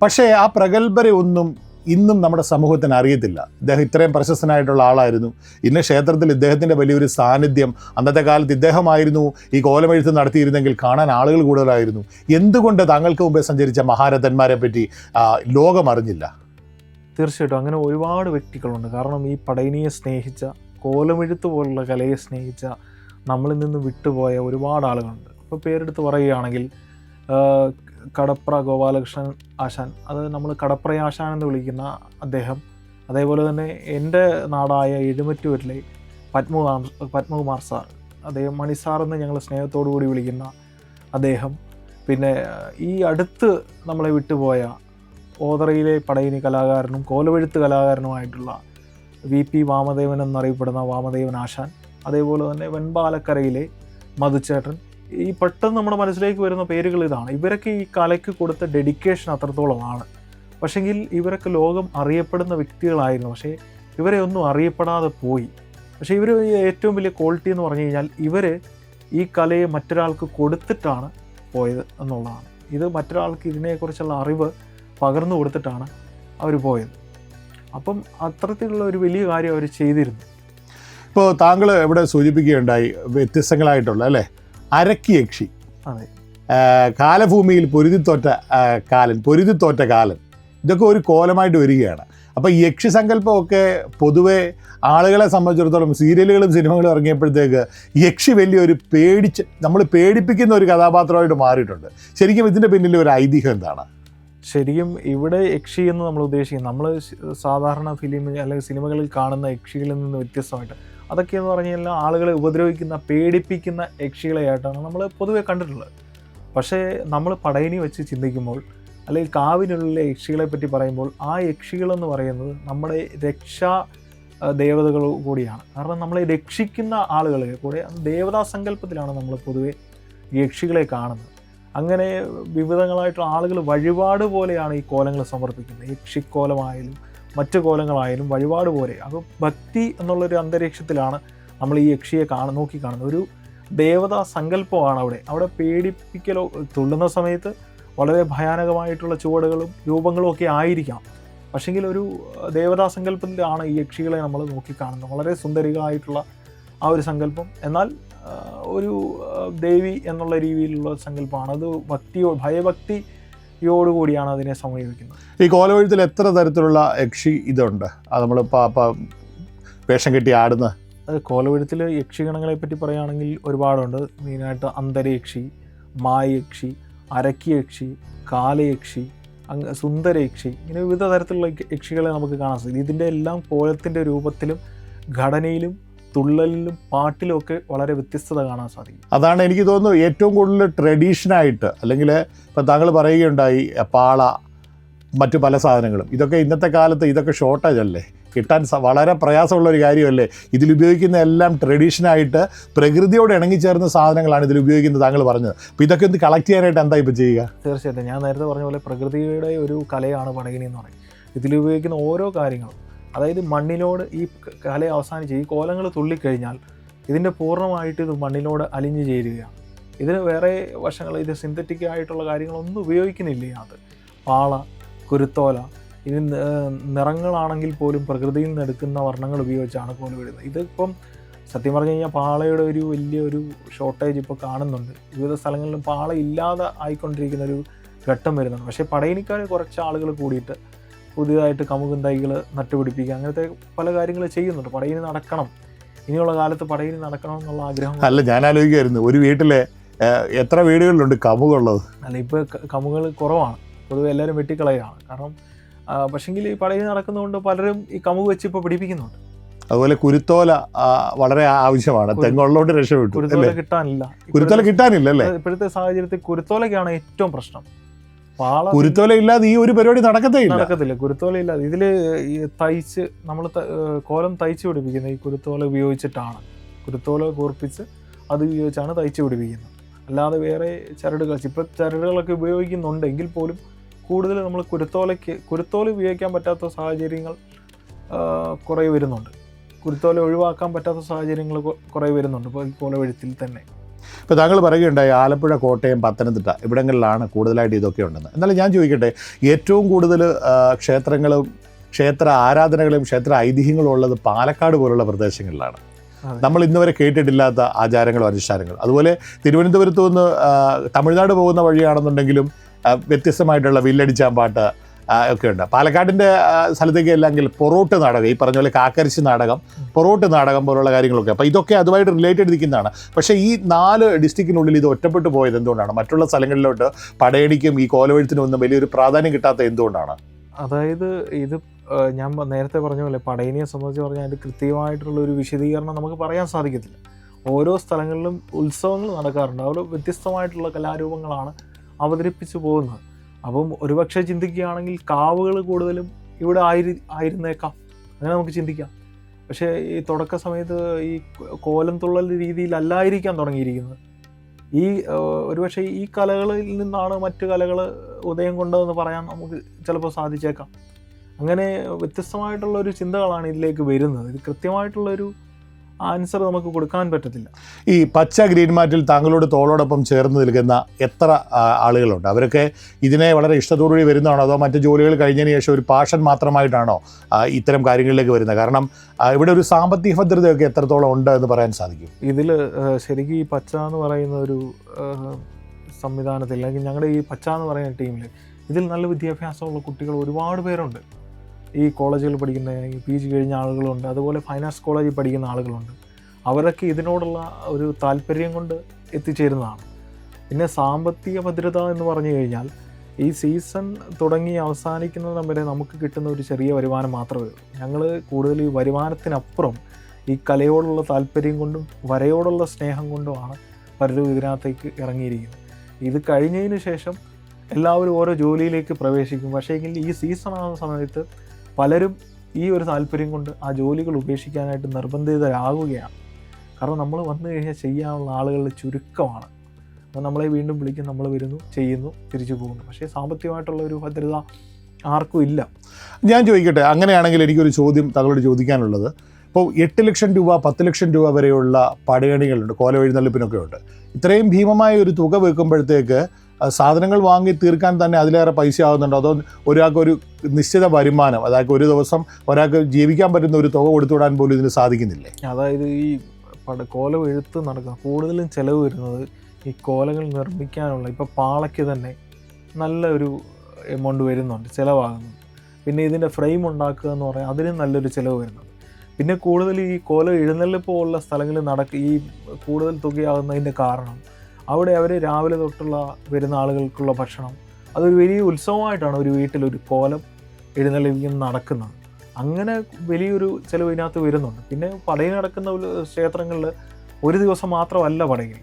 പക്ഷേ ആ പ്രഗത്ഭരെ ഒന്നും ഇന്നും നമ്മുടെ സമൂഹത്തിന് അറിയത്തില്ല. ഇദ്ദേഹം ഇത്രയും പ്രശസ്തനായിട്ടുള്ള ആളായിരുന്നു, ഇന്ന് ക്ഷേത്രത്തിൽ ഇദ്ദേഹത്തിൻ്റെ വലിയൊരു സാന്നിധ്യം. അന്നത്തെ കാലത്ത് ഇദ്ദേഹമായിരുന്നു ഈ കോലമെഴുത്ത് നടത്തിയിരുന്നെങ്കിൽ കാണാൻ ആളുകൾ കൂടുതലായിരുന്നു. എന്തുകൊണ്ട് താങ്കൾക്ക് മുമ്പേ സഞ്ചരിച്ച മഹാരഥന്മാരെ പറ്റി ലോകം അറിഞ്ഞില്ല? തീർച്ചയായിട്ടും അങ്ങനെ ഒരുപാട് വ്യക്തികളുണ്ട്. കാരണം ഈ പടയണിയെ സ്നേഹിച്ച, കോലമെഴുത്ത് പോലുള്ള കലയെ സ്നേഹിച്ച, നമ്മളിൽ നിന്ന് വിട്ടുപോയ ഒരുപാട് ആളുകളുണ്ട്. ഇപ്പോൾ പേരെടുത്ത് പറയുകയാണെങ്കിൽ കടപ്ര ഗോപാലകൃഷ്ണൻ ആശാൻ, അത് നമ്മൾ കടപ്ര ആശാൻ എന്ന് വിളിക്കുന്ന അദ്ദേഹം, അതേപോലെ തന്നെ എൻ്റെ നാടായ എഴുമറ്റൂരിലെ പത്മകുമാർ സാർ, അദ്ദേഹം മണി സാർ എന്ന് ഞങ്ങൾ സ്നേഹത്തോടു കൂടി വിളിക്കുന്ന അദ്ദേഹം, പിന്നെ ഈ അടുത്ത് നമ്മളെ വിട്ടുപോയ ഓതറയിലെ പടയണി കലാകാരനും കോലവെഴുത്ത് കലാകാരനുമായിട്ടുള്ള VP വാമദേവൻ എന്നറിയപ്പെടുന്ന വാമദേവൻ ആശാൻ, അതേപോലെ തന്നെ വെൺപാലക്കരയിലെ മധുച്ചേട്ടൻ. ഈ പെട്ടെന്ന് നമ്മുടെ മനസ്സിലേക്ക് വരുന്ന പേരുകൾ ഇതാണ്. ഇവരൊക്കെ ഈ കലയ്ക്ക് കൊടുത്ത ഡെഡിക്കേഷൻ അത്രത്തോളമാണ്. പക്ഷെങ്കിൽ ഇവരൊക്കെ ലോകം അറിയപ്പെടുന്ന വ്യക്തികളായിരുന്നു. പക്ഷേ ഇവരെ ഒന്നും അറിയപ്പെടാതെ പോയി. പക്ഷേ ഇവർ ഏറ്റവും വലിയ ക്വാളിറ്റി എന്ന് പറഞ്ഞു കഴിഞ്ഞാൽ ഇവർ ഈ കലയെ മറ്റൊരാൾക്ക് കൊടുത്തിട്ടാണ് പോയത് എന്നുള്ളതാണ്. ഇത് മറ്റൊരാൾക്ക് ഇതിനെക്കുറിച്ചുള്ള അറിവ് പകർന്നു കൊടുത്തിട്ടാണ് അവർ പോയത്. അപ്പം അത്തരത്തിലുള്ള ഒരു വലിയ കാര്യം അവർ ചെയ്തിരുന്നു. ഇപ്പോൾ താങ്കൾ ഇവിടെ സൂചിപ്പിക്കുകയുണ്ടായി വ്യത്യസ്തങ്ങളായിട്ടുള്ള അല്ലേ അരക്കി യക്ഷി, അതെ, കാലഭൂമിയിൽ പൊരുതിത്തോറ്റ കാലൻ, ഇതൊക്കെ ഒരു കോലമായിട്ട് വരികയാണ്. അപ്പോൾ യക്ഷി സങ്കല്പമൊക്കെ പൊതുവെ ആളുകളെ സംബന്ധിച്ചിടത്തോളം സീരിയലുകളും സിനിമകളും ഇറങ്ങിയപ്പോഴത്തേക്ക് യക്ഷി വലിയൊരു നമ്മൾ പേടിപ്പിക്കുന്ന ഒരു കഥാപാത്രമായിട്ട് മാറിയിട്ടുണ്ട്. ശരിക്കും ഇതിൻ്റെ പിന്നിൽ ഒരു ഐതിഹ്യം എന്താണ്? ശരിക്കും ഇവിടെ യക്ഷി എന്ന് നമ്മൾ ഉദ്ദേശിക്കുന്നത് നമ്മൾ സാധാരണ അല്ലെങ്കിൽ സിനിമകളിൽ കാണുന്ന യക്ഷികളിൽ നിന്ന് വ്യത്യസ്തമായിട്ട് അതൊക്കെയെന്ന് പറഞ്ഞു കഴിഞ്ഞാൽ ആളുകളെ ഉപദ്രവിക്കുന്ന പേടിപ്പിക്കുന്ന യക്ഷികളെയായിട്ടാണ് നമ്മൾ പൊതുവെ കണ്ടിട്ടുള്ളത്. പക്ഷേ നമ്മൾ പടയണി വെച്ച് ചിന്തിക്കുമ്പോൾ അല്ലെങ്കിൽ കാവിനുള്ളിലെ യക്ഷികളെ പറ്റി പറയുമ്പോൾ ആ യക്ഷികളെന്ന് പറയുന്നത് നമ്മുടെ രക്ഷാ ദേവതകൾ കൂടിയാണ്. കാരണം നമ്മളെ രക്ഷിക്കുന്ന ആളുകളെ കൂടെ ദേവതാ സങ്കല്പത്തിലാണ് നമ്മൾ പൊതുവെ യക്ഷികളെ കാണുന്നത്. അങ്ങനെ വിവിധങ്ങളായിട്ടുള്ള ആളുകൾ വഴിപാട് പോലെയാണ് ഈ കോലങ്ങൾ സമർപ്പിക്കുന്നത്. യക്ഷിക്കോലമായാലും മറ്റു കോലങ്ങളായാലും വഴിപാട് പോലെ. അപ്പോൾ ഭക്തി എന്നുള്ളൊരു അന്തരീക്ഷത്തിലാണ് നമ്മൾ ഈ യക്ഷിയെ നോക്കി കാണുന്നത്. ഒരു ദേവതാ സങ്കല്പമാണ് അവിടെ പേടിപ്പിക്കലോ തുള്ളുന്ന സമയത്ത് വളരെ ഭയാനകമായിട്ടുള്ള ചുവടുകളും രൂപങ്ങളും ഒക്കെ ആയിരിക്കാം. പക്ഷെങ്കിൽ ഒരു ദേവതാ സങ്കല്പത്തിലാണ് ഈ യക്ഷികളെ നമ്മൾ നോക്കിക്കാണുന്നത്. വളരെ സുന്ദരികളായിട്ടുള്ള ആ ഒരു സങ്കല്പം, എന്നാൽ ഒരു ദേവി എന്നുള്ള രീതിയിലുള്ള സങ്കല്പമാണ്. അത് ഭയഭക്തിയോടുകൂടിയാണ് അതിനെ സമീപിക്കുന്നത്. ഈ കോലവെഴുത്തിൽ എത്ര തരത്തിലുള്ള യക്ഷി ഇതുണ്ട്? അത് നമ്മൾ വേഷം കെട്ടി ആടുന്ന അത് കോലവെഴുത്തിൽ യക്ഷിഗണങ്ങളെ പറ്റി പറയുകയാണെങ്കിൽ ഒരുപാടുണ്ട്. മെയിനായിട്ട് അന്തരയക്ഷി, മായയക്ഷി, അരക്കിയക്ഷി, കാലയക്ഷി, സുന്ദരയക്ഷി, ഇങ്ങനെ വിവിധ തരത്തിലുള്ള യക്ഷികളെ നമുക്ക് കാണാൻ സാധിക്കും. ഇതിൻ്റെ എല്ലാം കോലത്തിൻ്റെ രൂപത്തിലും ഘടനയിലും തുള്ളലിലും പാട്ടിലും ഒക്കെ വളരെ വ്യത്യസ്തത കാണാൻ സാധിക്കും. അതാണ് എനിക്ക് തോന്നുന്നു ഏറ്റവും കൂടുതൽ ട്രഡീഷനായിട്ട്, അല്ലെങ്കിൽ ഇപ്പം താങ്കൾ പറയുകയുണ്ടായി പാള, മറ്റു പല സാധനങ്ങളും, ഇതൊക്കെ ഇന്നത്തെ കാലത്ത് ഇതൊക്കെ ഷോർട്ടേജ് അല്ലേ, കിട്ടാൻ വളരെ പ്രയാസമുള്ളൊരു കാര്യമല്ലേ. ഇതിലുപയോഗിക്കുന്ന എല്ലാം ട്രഡീഷനായിട്ട് പ്രകൃതിയോട് ഇണങ്ങിച്ചേർന്ന സാധനങ്ങളാണ് ഇതിൽ ഉപയോഗിക്കുന്നത് താങ്കൾ പറഞ്ഞത്. അപ്പോൾ ഇതൊക്കെ ഒന്ന് കളക്ട് ചെയ്യാനായിട്ട് എന്താ ഇപ്പോൾ ചെയ്യുക? തീർച്ചയായിട്ടും ഞാൻ നേരത്തെ പറഞ്ഞ പോലെ പ്രകൃതിയുടെ ഒരു കലയാണ് പടയണി എന്ന് പറയുന്നത്. ഇതിലുപയോഗിക്കുന്ന ഓരോ കാര്യങ്ങളും, അതായത് മണ്ണിനോട് ഈ കല അവസാനിച്ച് ഈ കോലങ്ങൾ തുള്ളിക്കഴിഞ്ഞാൽ ഇതിൻ്റെ പൂർണ്ണമായിട്ട് ഇത് മണ്ണിനോട് അലിഞ്ഞു ചേരുകയാണ്. ഇതിന് വേറെ വശങ്ങൾ, ഇത് സിന്തറ്റിക് ആയിട്ടുള്ള കാര്യങ്ങളൊന്നും ഉപയോഗിക്കുന്നില്ല. അത് പാള, കുരുത്തോല, ഇത് നിറങ്ങളാണെങ്കിൽ പോലും പ്രകൃതിയിൽ നിന്ന് എടുക്കുന്ന വർണ്ണങ്ങൾ ഉപയോഗിച്ചാണ് കോല വിടുന്നത്. ഇതിപ്പം സത്യം പറഞ്ഞു കഴിഞ്ഞാൽ പാളയുടെ ഒരു വലിയൊരു ഷോർട്ടേജ് ഇപ്പോൾ കാണുന്നുണ്ട്. വിവിധ സ്ഥലങ്ങളിലും പാള ഇല്ലാതെ ആയിക്കൊണ്ടിരിക്കുന്ന ഒരു ഘട്ടം വരുന്നുണ്ട്. പക്ഷേ പടയണിക്കാർ കുറച്ച് ആളുകൾ കൂടിയിട്ട് പുതിയതായിട്ട് കമുകും തൈകൾ നട്ടുപിടിപ്പിക്കുക, അങ്ങനത്തെ പല കാര്യങ്ങൾ ചെയ്യുന്നുണ്ട്. പടയണി നടക്കണം, ഇനിയുള്ള കാലത്ത് പടയണി നടക്കണം എന്നുള്ള ആഗ്രഹം. അല്ല, ഞാൻ ആലോചിക്കുമായിരുന്നു, ഒരു വീട്ടിലെ എത്ര വീടുകളിലുണ്ട് കമുകുള്ളത്? അല്ല, ഇപ്പോൾ കമുകൾ കുറവാണ്, പൊതുവെ എല്ലാവരും വെട്ടിക്കളയാണ്. കാരണം പക്ഷെങ്കിൽ ഈ പടയണി നടക്കുന്നതുകൊണ്ട് പലരും ഈ കമുക് വെച്ച് ഇപ്പോൾ പിടിപ്പിക്കുന്നുണ്ട്. അതുപോലെ കുരുത്തോല വളരെ ആവശ്യമാണ്, തെങ്ങുള്ളോണ്ട് രക്ഷപ്പെട്ടു. കുരുത്തോല കിട്ടാനില്ല, കുരുത്തോല കിട്ടാനില്ല അല്ലേ? ഇപ്പോഴത്തെ സാഹചര്യത്തിൽ കുരുത്തോലയ്ക്കാണ് ഏറ്റവും പ്രശ്നം. കുരുത്തോല ഇല്ലാതെ ഈ ഒരു പരിപാടി നടക്കത്തില്ല. കുരുത്തോല ഇല്ലാതെ ഇതിൽ ഈ തയ്ച്ച് നമ്മൾ കോലം തയ്ച്ച് പിടിപ്പിക്കുന്നത് ഈ കുരുത്തോല ഉപയോഗിച്ചിട്ടാണ്. കുരുത്തോല കൂർപ്പിച്ച് അത് ഉപയോഗിച്ചാണ് തയ്ച്ച് പിടിപ്പിക്കുന്നത്. അല്ലാതെ വേറെ ചരടുകൾ, ഇപ്പം ചരടുകളൊക്കെ ഉപയോഗിക്കുന്നുണ്ടെങ്കിൽ പോലും കൂടുതൽ നമ്മൾ കുരുത്തോല ഉപയോഗിക്കാൻ പറ്റാത്ത സാഹചര്യങ്ങൾ കുറേ വരുന്നുണ്ട്. കുരുത്തോല ഒഴിവാക്കാൻ പറ്റാത്ത സാഹചര്യങ്ങൾ കുറേ വരുന്നുണ്ട് ഇപ്പോൾ ഈ കോലവെഴുത്തിൽ തന്നെ. ഇപ്പോൾ താങ്കൾ പറയുകയുണ്ടായി ആലപ്പുഴ, കോട്ടയം, പത്തനംതിട്ട ഇവിടങ്ങളിലാണ് കൂടുതലായിട്ട് ഇതൊക്കെ ഉണ്ടെന്ന്. എന്നാലും ഞാൻ ചോദിക്കട്ടെ, ഏറ്റവും കൂടുതൽ ക്ഷേത്രങ്ങളും ക്ഷേത്ര ആരാധനകളും ക്ഷേത്ര ഐതിഹ്യങ്ങളും ഉള്ളത് പാലക്കാട് പോലുള്ള പ്രദേശങ്ങളിലാണ്. നമ്മൾ ഇന്നുവരെ കേട്ടിട്ടില്ലാത്ത ആചാരങ്ങളും അനുഷ്ഠാനങ്ങളും. അതുപോലെ തിരുവനന്തപുരത്തു നിന്ന് തമിഴ്നാട് പോകുന്ന വഴിയാണെന്നുണ്ടെങ്കിലും വ്യത്യസ്തമായിട്ടുള്ള വില്ലടിച്ചാമ്പാട്ട്, ഒക്കെ ഉണ്ട്. പാലക്കാടിൻ്റെ സ്ഥലത്തേക്ക് അല്ലെങ്കിൽ പൊറോട്ട് നാടകം, ഈ പറഞ്ഞ പോലെ കാക്കരിശി നാടകം, പൊറോട്ട് നാടകം പോലുള്ള കാര്യങ്ങളൊക്കെ. അപ്പോൾ ഇതൊക്കെ അതുമായിട്ട് റിലേറ്റഡ് ഇരിക്കുന്നതാണ്. പക്ഷേ ഈ 4 ഡിസ്ട്രിക്റ്റിനുള്ളിൽ ഇത് ഒറ്റപ്പെട്ടു പോയത് എന്തുകൊണ്ടാണ്? മറ്റുള്ള സ്ഥലങ്ങളിലോട്ട് പടയണിക്കും ഈ കോലവെഴുത്തിനും ഒന്നും വലിയൊരു പ്രാധാന്യം കിട്ടാത്ത എന്തുകൊണ്ടാണ്? അതായത് ഇത് ഞാൻ നേരത്തെ പറഞ്ഞ പോലെ പടയണിയെ സംബന്ധിച്ച് പറഞ്ഞാൽ അതിൻ്റെ കൃത്യമായിട്ടുള്ള ഒരു വിശദീകരണം നമുക്ക് പറയാൻ സാധിക്കത്തില്ല. ഓരോ സ്ഥലങ്ങളിലും ഉത്സവങ്ങൾ നടക്കാറുണ്ട്, അവിടെ വ്യത്യസ്തമായിട്ടുള്ള കലാരൂപങ്ങളാണ് അവതരിപ്പിച്ചു പോകുന്നത്. അപ്പം ഒരുപക്ഷെ ചിന്തിക്കുകയാണെങ്കിൽ കാവുകൾ കൂടുതലും ഇവിടെ ആയിരുന്നേക്കാം, അങ്ങനെ നമുക്ക് ചിന്തിക്കാം. പക്ഷേ ഈ തുടക്ക സമയത്ത് ഈ കോലം തുള്ളൽ രീതിയിലല്ലായിരിക്കാം തുടങ്ങിയിരിക്കുന്നത്. ഈ ഒരുപക്ഷെ ഈ കലകളിൽ നിന്നാണ് മറ്റു കലകൾ ഉദയം കൊണ്ടതെന്ന് പറയാൻ നമുക്ക് ചിലപ്പോൾ സാധിച്ചേക്കാം. അങ്ങനെ വ്യത്യസ്തമായിട്ടുള്ള ഒരു ചിന്തകളാണ് ഇതിലേക്ക് വരുന്നത്. ഇത് കൃത്യമായിട്ടുള്ളൊരു ആൻസർ നമുക്ക് കൊടുക്കാൻ പറ്റത്തില്ല. ഈ പച്ച ഗ്രീൻ മാറ്റിൽ താങ്കളോട് തോളോടൊപ്പം ചേർന്ന് നിൽക്കുന്ന എത്ര ആളുകളുണ്ട്? അവരൊക്കെ ഇതിനെ വളരെ ഇഷ്ടത്തോടുകൂടി വരുന്നതാണോ, അതോ മറ്റ് ജോലികൾ കഴിഞ്ഞതിന് ശേഷം ഒരു പാഷൻ മാത്രമായിട്ടാണോ ഇത്തരം കാര്യങ്ങളിലേക്ക് വരുന്നത്? കാരണം ഇവിടെ ഒരു സാമ്പത്തിക ഭദ്രതയൊക്കെ എത്രത്തോളം ഉണ്ട് എന്ന് പറയാൻ സാധിക്കും? ഇതിൽ ശരിക്കും ഈ പച്ച എന്ന് പറയുന്ന ഒരു സംവിധാനത്തിൽ, അല്ലെങ്കിൽ ഞങ്ങളുടെ ഈ പച്ച എന്ന് പറയുന്ന ടീമിൽ ഇതിൽ നല്ല വിദ്യാഭ്യാസമുള്ള കുട്ടികൾ ഒരുപാട് പേരുണ്ട്. ഈ കോളേജുകളിൽ പഠിക്കുന്ന PG കഴിഞ്ഞ ആളുകളുണ്ട്, അതുപോലെ ഫൈൻ ആർട്സ് കോളേജിൽ പഠിക്കുന്ന ആളുകളുണ്ട്. അവരൊക്കെ ഇതിനോടുള്ള ഒരു താല്പര്യം കൊണ്ട് എത്തിച്ചേരുന്നതാണ്. പിന്നെ സാമ്പത്തിക ഭദ്രത എന്ന് പറഞ്ഞു കഴിഞ്ഞാൽ ഈ സീസൺ തുടങ്ങി അവസാനിക്കുന്നതിന് വരെ നമുക്ക് കിട്ടുന്ന ഒരു ചെറിയ വരുമാനം മാത്രമേ ഉള്ളൂ. ഞങ്ങൾ കൂടുതൽ ഈ വരുമാനത്തിനപ്പുറം ഈ കലയോടുള്ള താല്പര്യം കൊണ്ടും വരയോടുള്ള സ്നേഹം കൊണ്ടുമാണ് പലരും ഇതിനകത്തേക്ക് ഇറങ്ങിയിരിക്കുന്നത്. ഇത് കഴിഞ്ഞതിന് ശേഷം എല്ലാവരും ഓരോ ജോലിയിലേക്ക് പ്രവേശിക്കും. പക്ഷേ എങ്കിൽ ഈ സീസൺ ആകുന്ന സമയത്ത് പലരും ഈ ഒരു താല്പര്യം കൊണ്ട് ആ ജോലികൾ ഉപേക്ഷിക്കാനായിട്ട് നിർബന്ധിതരാകുകയാണ്. കാരണം നമ്മൾ വന്നു കഴിഞ്ഞാൽ ചെയ്യാനുള്ള ആളുകൾ ചുരുക്കമാണ്. അപ്പോൾ നമ്മളെ വീണ്ടും വിളിക്കും, നമ്മൾ വരുന്നു, ചെയ്യുന്നു, തിരിച്ചു പോകുന്നു. പക്ഷേ സാമ്പത്തികമായിട്ടുള്ള ഒരു ഭദ്രത ആർക്കും ഇല്ല. ഞാൻ ചോദിക്കട്ടെ, അങ്ങനെയാണെങ്കിൽ എനിക്കൊരു ചോദ്യം താങ്കളോട് ചോദിക്കാനുള്ളത്, ഇപ്പോൾ 8 ലക്ഷം രൂപ 10 ലക്ഷം രൂപ വരെയുള്ള പടയണികളുണ്ട്, കോലവെഴുന്നള്ളിപ്പിനൊക്കെ ഉണ്ട്. ഇത്രയും ഭീമമായ ഒരു തുക വെക്കുമ്പോഴത്തേക്ക് സാധനങ്ങൾ വാങ്ങി തീർക്കാൻ തന്നെ അതിലേറെ പൈസ ആകുന്നുണ്ടോ? അതോ ഒരാൾക്കൊരു നിശ്ചിത വരുമാനം, അതായത് ഒരു ദിവസം ഒരാൾക്ക് ജീവിക്കാൻ പറ്റുന്ന ഒരു തുക കൊടുത്തുവിടാൻ പോലും ഇതിന് സാധിക്കുന്നില്ലേ? അതായത് ഈ കോലം എഴുത്ത് നടക്കുക കൂടുതലും ചിലവ് വരുന്നത് ഈ കോലങ്ങൾ നിർമ്മിക്കാനുള്ള, ഇപ്പോൾ പാളയ്ക്ക് തന്നെ നല്ല ഒരു എമൗണ്ട് വരുന്നുണ്ട്, ചിലവാകുന്നുണ്ട്. പിന്നെ ഇതിൻ്റെ ഫ്രെയിം ഉണ്ടാക്കുക എന്ന് പറയാൻ അതിന് നല്ലൊരു ചിലവ് വരുന്നുണ്ട്. പിന്നെ കൂടുതൽ ഈ കോലം എഴുന്നള്ളിപ്പ് പോലുള്ള സ്ഥലങ്ങളിൽ ഈ കൂടുതൽ തുകയാകുന്നതിൻ്റെ കാരണം അവിടെ അവർ രാവിലെ തൊട്ടുള്ള വരുന്ന ആളുകൾക്കുള്ള ഭക്ഷണം, അതൊരു വലിയ ഉത്സവമായിട്ടാണ് ഒരു വീട്ടിലൊരു കോലം എഴുന്നള്ളിപ്പിക്കും നടക്കുന്നത്. അങ്ങനെ വലിയൊരു ചിലവ് ഇതിനകത്ത് വരുന്നുണ്ട്. പിന്നെ പടയിൽ നടക്കുന്ന ക്ഷേത്രങ്ങളിൽ ഒരു ദിവസം മാത്രമല്ല പടയിൽ,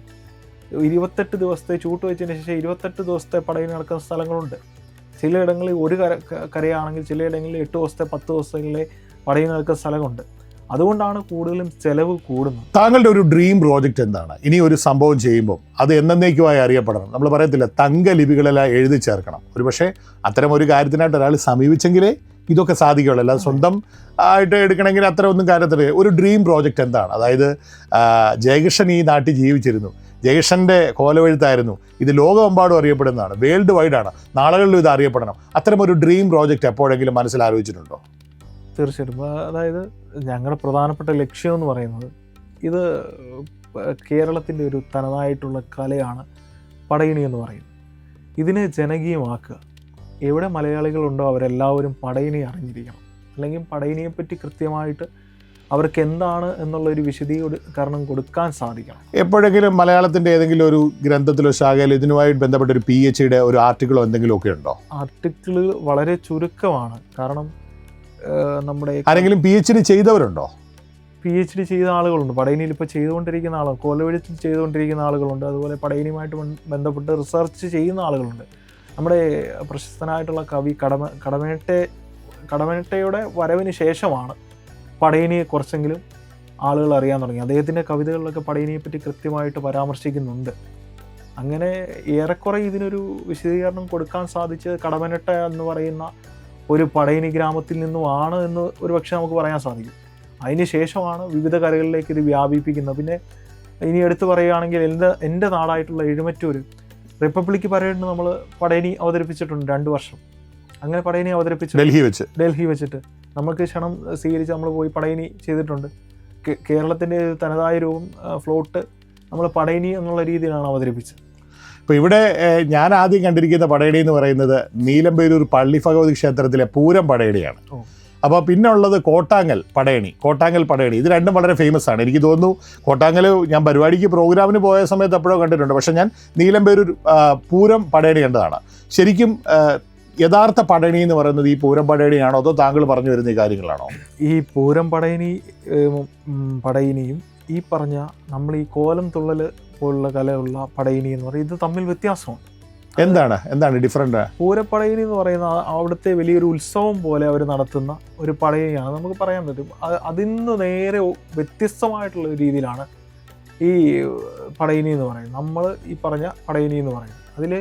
28 ദിവസത്തെ ചൂട്ട് വെച്ചതിന് ശേഷം 28 ദിവസത്തെ പടയിൽ നടക്കുന്ന സ്ഥലങ്ങളുണ്ട്. ചിലയിടങ്ങളിൽ ഒരു കരയാണെങ്കിൽ ചിലയിടങ്ങളിൽ 8 ദിവസത്തെ 10 ദിവസങ്ങളിലെ പടയിൽ നടക്കുന്ന സ്ഥലമുണ്ട്. അതുകൊണ്ടാണ് കൂടുതലും ചിലവ് കൂടുന്നത്. താങ്കളുടെ ഒരു ഡ്രീം പ്രോജക്റ്റ് എന്താണ്? ഇനി ഒരു സംഭവം ചെയ്യുമ്പോൾ അത് എന്നേക്കുമായി അറിയപ്പെടണം. നമ്മൾ പറയത്തില്ല, തങ്ക ലിപികളെല്ലാം എഴുതി ചേർക്കണം. ഒരു പക്ഷേ അത്തരം ഒരു കാര്യത്തിനായിട്ട് ഒരാൾ സമീപിച്ചെങ്കിലേ ഇതൊക്കെ സാധിക്കുകയുള്ളൂ. അല്ലാതെ സ്വന്തം ആയിട്ട് എടുക്കണമെങ്കിൽ അത്ര ഒന്നും കാര്യത്തില്ല. ഒരു ഡ്രീം പ്രോജക്റ്റ് എന്താണ്? അതായത് ജയകൃഷ്ണൻ ഈ നാട്ടിൽ ജീവിച്ചിരുന്നു, ജയകൃഷ്ണൻ്റെ കോലവെഴുത്തായിരുന്നു, ഇത് ലോകമെമ്പാടും അറിയപ്പെടുന്നതാണ്, വേൾഡ് വൈഡാണ്, നാളുകളിലും ഇത് അറിയപ്പെടണം. അത്തരം ഒരു ഡ്രീം പ്രോജക്റ്റ് എപ്പോഴെങ്കിലും മനസ്സിൽ ആലോചിച്ചിട്ടുണ്ടോ? തീർച്ചയായിട്ടും. അതായത് ഞങ്ങളുടെ പ്രധാനപ്പെട്ട ലക്ഷ്യം എന്ന് പറയുന്നത്, ഇത് കേരളത്തിൻ്റെ ഒരു തനതായിട്ടുള്ള കലയാണ് പടയണി എന്ന് പറയുന്നത്. ഇതിനെ ജനകീയമാക്കുക. എവിടെ മലയാളികളുണ്ടോ അവരെല്ലാവരും പടയണി അറിഞ്ഞിരിക്കണം, അല്ലെങ്കിൽ പടയണിയെപ്പറ്റി കൃത്യമായിട്ട് അവർക്ക് എന്താണ് എന്നുള്ളൊരു വിശദീകരണം കൊടുക്കാൻ സാധിക്കണം. എപ്പോഴെങ്കിലും മലയാളത്തിൻ്റെ ഏതെങ്കിലും ഒരു ഗ്രന്ഥത്തിലോ ശാഖയിലോ ഇതിനുമായിട്ട് ബന്ധപ്പെട്ട ഒരു PhD ഒരു ആർട്ടിക്കിളോ എന്തെങ്കിലുമൊക്കെ ഉണ്ടോ? ആർട്ടിക്കിൾ വളരെ ചുരുക്കമാണ്. കാരണം നമ്മുടെ ആരെങ്കിലും PhD ചെയ്തവരുണ്ടോ? PhD ചെയ്ത ആളുകളുണ്ട്, പടയണിയിൽ ഇപ്പോൾ ചെയ്തുകൊണ്ടിരിക്കുന്ന ആളുകൾ, കോലവെഴുത്തിൽ ചെയ്തുകൊണ്ടിരിക്കുന്ന ആളുകളുണ്ട്, അതുപോലെ പടയണിയുമായിട്ട് ബന്ധപ്പെട്ട് റിസർച്ച് ചെയ്യുന്ന ആളുകളുണ്ട്. നമ്മുടെ പ്രശസ്തനായിട്ടുള്ള കവി കടമേട്ടയുടെ വരവിന് ശേഷമാണ് പടയണിയെ കുറച്ചെങ്കിലും ആളുകൾ അറിയാൻ തുടങ്ങി. അദ്ദേഹത്തിൻ്റെ കവിതകളിലൊക്കെ പടയണിയെപ്പറ്റി കൃത്യമായിട്ട് പരാമർശിക്കുന്നുണ്ട്. അങ്ങനെ ഏറെക്കുറെ ഇതിനൊരു വിശദീകരണം കൊടുക്കാൻ സാധിച്ചത് കടമേട്ട എന്ന് പറയുന്ന ഒരു പടയണി ഗ്രാമത്തിൽ നിന്നുമാണ് എന്ന് ഒരു പക്ഷേ നമുക്ക് പറയാൻ സാധിക്കും. അതിന് ശേഷമാണ് വിവിധ കരകളിലേക്ക് ഇത് വ്യാപിപ്പിക്കുന്നത്. പിന്നെ ഇനി എടുത്തു പറയുകയാണെങ്കിൽ എൻ്റെ നാടായിട്ടുള്ള എഴുമറ്റൂർ റിപ്പബ്ലിക് പരേഡിന് നമ്മൾ പടയണി അവതരിപ്പിച്ചിട്ടുണ്ട് 2 വർഷം. അങ്ങനെ പടയണി അവതരിപ്പിച്ചു ഡൽഹി വെച്ചിട്ട് നമുക്ക് ക്ഷണം സ്വീകരിച്ച് നമ്മൾ പോയി പടയണി ചെയ്തിട്ടുണ്ട്. കേരളത്തിൻ്റെ തനതായ രൂപം ഫ്ലോട്ട് നമ്മൾ പടയണി എന്നുള്ള രീതിയിലാണ് അവതരിപ്പിച്ചത്. ഇപ്പോൾ ഇവിടെ ഞാൻ ആദ്യം കണ്ടിരിക്കുന്ന പടയണി എന്ന് പറയുന്നത് നീലമ്പേരൂർ പള്ളി ഭഗവതി ക്ഷേത്രത്തിലെ പൂരം പടയണിയാണ്. അപ്പോൾ പിന്നെ ഉള്ളത് കോട്ടാങ്ങൽ പടയണി. ഇത് രണ്ടും വളരെ ഫേമസ് ആണ്. എനിക്ക് തോന്നുന്നു കോട്ടാങ്ങൽ ഞാൻ പരിപാടിക്ക് പ്രോഗ്രാമിന് പോയ സമയത്ത് എപ്പോഴോ കണ്ടിട്ടുണ്ട്. പക്ഷേ ഞാൻ നീലമ്പേരൂർ പൂരം പടയണി കണ്ടതാണ്. ശരിക്കും യഥാർത്ഥ പടയണി എന്ന് പറയുന്നത് ഈ പൂരം പടയണിയാണോ അതോ താങ്കൾ പറഞ്ഞു വരുന്ന ഈ കാര്യങ്ങളാണോ? ഈ പൂരം പടയണിയും ഈ പറഞ്ഞ നമ്മൾ ഈ കോലം തുള്ളൽ പോലുള്ള കലയുള്ള പടയണി എന്ന് പറയുന്നത് ഇത് തമ്മിൽ വ്യത്യാസമുണ്ട്. എന്താണ് ഡിഫറൻറ്റ്? പൂരപ്പടയണി എന്ന് പറയുന്ന അവിടുത്തെ വലിയൊരു ഉത്സവം പോലെ അവർ നടത്തുന്ന ഒരു പടയണിയാണ് നമുക്ക് പറയാൻ പറ്റും. അതിന്ന് നേരെ വ്യത്യസ്തമായിട്ടുള്ള രീതിയിലാണ് ഈ പടയണി എന്ന് പറയുന്നത്. നമ്മൾ ഈ പറഞ്ഞ പടയണി എന്ന് പറയുന്നത് അതിൽ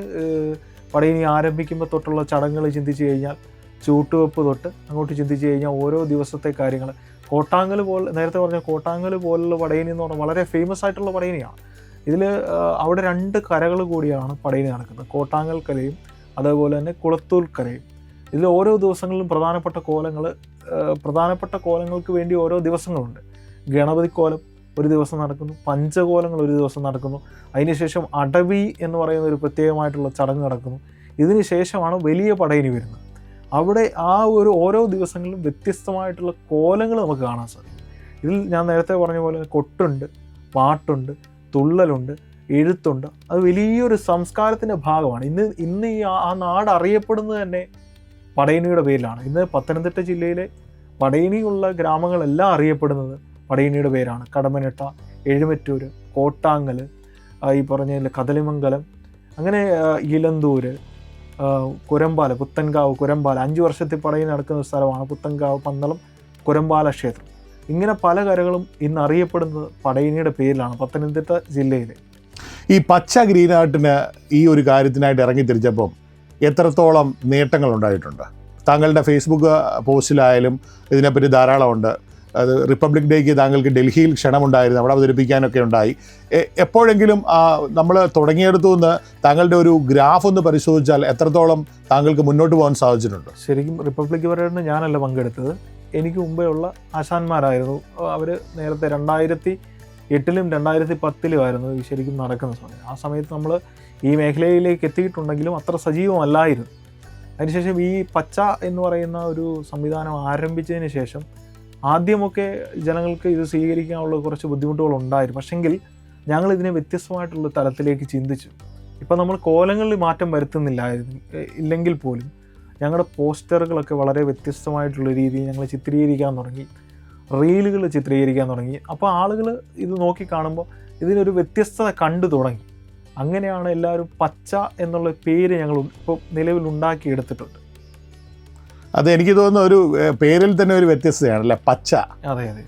പടയണി ആരംഭിക്കുമ്പോൾ തൊട്ടുള്ള ചടങ്ങുകൾ ചിന്തിച്ച് കഴിഞ്ഞാൽ ചൂട്ടുവെപ്പ് തൊട്ട് അങ്ങോട്ട് ചിന്തിച്ച് കഴിഞ്ഞാൽ ഓരോ ദിവസത്തെ കാര്യങ്ങൾ കോട്ടാങ്ങൽ പോലെ നേരത്തെ പറഞ്ഞ കോട്ടാങ്ങൽ പോലുള്ള പടയണി എന്ന് പറഞ്ഞാൽ വളരെ ഫേമസ് ആയിട്ടുള്ള പടയണിയാണ്. ഇതിൽ അവിടെ 2 കരകൾ കൂടിയാണ് പടയണി നടക്കുന്നത്. കോട്ടാങ്ങൽ കരയും അതേപോലെ തന്നെ കുളത്തൂർ കരയും. ഇതിൽ ഓരോ ദിവസങ്ങളിലും പ്രധാനപ്പെട്ട കോലങ്ങൾക്ക് വേണ്ടി ഓരോ ദിവസങ്ങളുണ്ട്. ഗണപതി കോലം ഒരു ദിവസം നടക്കുന്നു, പഞ്ചകോലങ്ങൾ ഒരു ദിവസം നടക്കുന്നു, അതിനുശേഷം അടവി എന്ന് പറയുന്ന ഒരു പ്രത്യേകമായിട്ടുള്ള ചടങ്ങ് നടക്കുന്നു. ഇതിന് ശേഷമാണ് വലിയ പടയണി വരുന്നത്. അവിടെ ഓരോ ദിവസങ്ങളിലും വ്യത്യസ്തമായിട്ടുള്ള കോലങ്ങൾ നമുക്ക് കാണാൻ സാധിക്കും. ഇതിൽ ഞാൻ നേരത്തെ പറഞ്ഞ പോലെ കൊട്ടുണ്ട്, പാട്ടുണ്ട്, തുള്ളലുണ്ട്, എഴുത്തുണ്ട്. അത് വലിയൊരു സംസ്കാരത്തിൻ്റെ ഭാഗമാണ്. ഇന്ന് ആ നാട് അറിയപ്പെടുന്നത് തന്നെ പടയണിയുടെ പേരിലാണ്. ഇന്ന് പത്തനംതിട്ട ജില്ലയിലെ പടയണിയുള്ള ഗ്രാമങ്ങളെല്ലാം അറിയപ്പെടുന്നത് പടയണിയുടെ പേരാണ്. കടമനിട്ട, എഴുമറ്റൂർ, കോട്ടാങ്ങൽ, ഈ പറഞ്ഞ കദളിമംഗലം, അങ്ങനെ ഇലന്തൂർ, കുരമ്പാല, പുത്തൻകാവ്, കുരമ്പാല 5 വർഷത്തിൽ പടയണി നടക്കുന്ന സ്ഥലമാണ് പുത്തൻകാവ്, പന്തളം, കുരമ്പാല ക്ഷേത്രം. ഇങ്ങനെ പല കരകളും ഇന്ന് അറിയപ്പെടുന്നത് പടയണിയുടെ പേരിലാണ് പത്തനംതിട്ട ജില്ലയിൽ. ഈ പച്ച ഗ്രീൻ ആർട്ടിന് ഈ ഒരു കാര്യത്തിനായിട്ട് ഇറങ്ങിത്തിരിച്ചപ്പം എത്രത്തോളം നേട്ടങ്ങൾ ഉണ്ടായിട്ടുണ്ട്? താങ്കളുടെ ഫേസ്ബുക്ക് പോസ്റ്റിലായാലും ഇതിനെപ്പറ്റി ധാരാളമുണ്ട്. അത് റിപ്പബ്ലിക് ഡേക്ക് താങ്കൾക്ക് ഡൽഹിയിൽ ക്ഷണമുണ്ടായിരുന്നു, അവിടെ അവതരിപ്പിക്കാനൊക്കെ ഉണ്ടായി. എപ്പോഴെങ്കിലും നമ്മൾ തുടങ്ങിയെടുത്തു നിന്ന് താങ്കളുടെ ഒരു ഗ്രാഫ് ഒന്ന് പരിശോധിച്ചാൽ എത്രത്തോളം താങ്കൾക്ക് മുന്നോട്ട് പോകാൻ സാധിച്ചിട്ടുണ്ട്? ശരിക്കും റിപ്പബ്ലിക് പരേഡിന് ഞാനല്ല പങ്കെടുത്തത്, എനിക്ക് മുമ്പേ ഉള്ള ആശാന്മാരായിരുന്നു. അവർ നേരത്തെ 2008-ലും 2010-ലും ആയിരുന്നു ശരിക്കും നടക്കുന്ന സമയം. ആ സമയത്ത് നമ്മൾ ഈ മേഖലയിലേക്ക് എത്തിയിട്ടുണ്ടെങ്കിലും അത്ര സജീവമല്ലായിരുന്നു. അതിനുശേഷം ഈ പച്ച എന്ന് പറയുന്ന ഒരു സംവിധാനം ആരംഭിച്ചതിന് ശേഷം ആദ്യമൊക്കെ ജനങ്ങൾക്ക് ഇത് സ്വീകരിക്കാനുള്ള കുറച്ച് ബുദ്ധിമുട്ടുകളുണ്ടായിരുന്നു. പക്ഷെങ്കിൽ ഞങ്ങൾ ഇതിനെ വ്യത്യസ്തമായിട്ടുള്ള തലത്തിലേക്ക് ചിന്തിച്ചു. ഇപ്പം നമ്മൾ കോലങ്ങളിൽ മാറ്റം ഇല്ലെങ്കിൽ പോലും ഞങ്ങളുടെ പോസ്റ്ററുകളൊക്കെ വളരെ വ്യത്യസ്തമായിട്ടുള്ള രീതിയിൽ ഞങ്ങൾ ചിത്രീകരിക്കാൻ തുടങ്ങി, റീലുകൾ ചിത്രീകരിക്കാൻ തുടങ്ങി. അപ്പോൾ ആളുകൾ ഇത് നോക്കി കാണുമ്പോൾ ഇതിനൊരു വ്യത്യസ്തത കണ്ടു തുടങ്ങി. അങ്ങനെയാണ് എല്ലാവരും പച്ച എന്നുള്ള പേര് ഞങ്ങൾ ഇപ്പോൾ നിലവിലുണ്ടാക്കിയെടുത്തിട്ടുണ്ട്. അത് എനിക്ക് തോന്നുന്ന ഒരു പേരിൽ തന്നെ ഒരു വ്യത്യസ്തതയാണല്ലേ, പച്ച. അതെ അതെ,